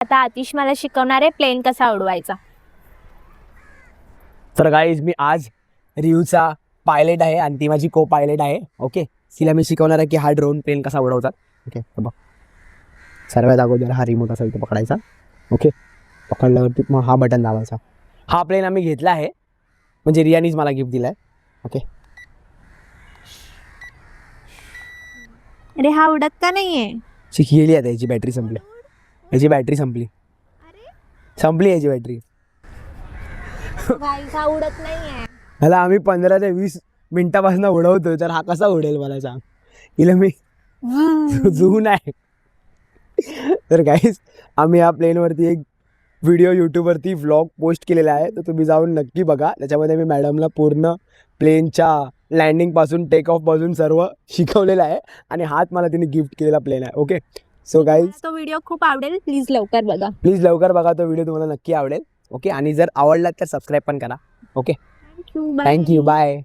आता आतिश मला शिकवणार आहे प्लेन कसा उडवायचा. तर गाईज मी आज रिव्हचा पायलट आहे आणि ती माझी को पायलट आहे. ओके, तिला मी शिकवणार आहे की हा ड्रोन प्लेन कसा उडवतात. ओके, बघ सर्वात अगोदर हा रिमोट असा इथे पकडायचा. ओके, पकडल्यावरती मग हा बटन दाबायचा. हा प्लेन आम्ही घेतला आहे, म्हणजे रियानीच मला गिफ्ट दिला आहे. ओके, अरे हा उडत का नाहीये? गेली आता, याची बॅटरी संपली. याची बॅटरी संपली याची बॅटरी. गाईस हा उडत नाहीये. ह्याला आम्ही 15 ते 20 मिनिटापासून उडवतोय, तर हा कसा उडेल मला सांग. हिला मी झून आहे. तर गाईज आम्ही या प्लेनवरती एक व्हिडिओ यूट्यूबवरती व्लॉग पोस्ट केलेला आहे, तर तुम्ही जाऊन नक्की बघा. त्याच्यामध्ये मी मॅडमला पूर्ण प्लेनच्या लँडिंगपासून टेक ऑफपासून सर्व शिकवलेलं आहे आणि हाच मला तिने गिफ्ट केलेला प्लेन आहे. ओके, सो गाईज तो व्हिडिओ खूप आवडेल, प्लीज लवकर बघा. प्लीज लवकर बघा, तो व्हिडिओ तुम्हाला नक्की आवडेल. ओके, आणि जर आवडला तर सबस्क्राईब पण करा. Okay, thank you, thank you, bye.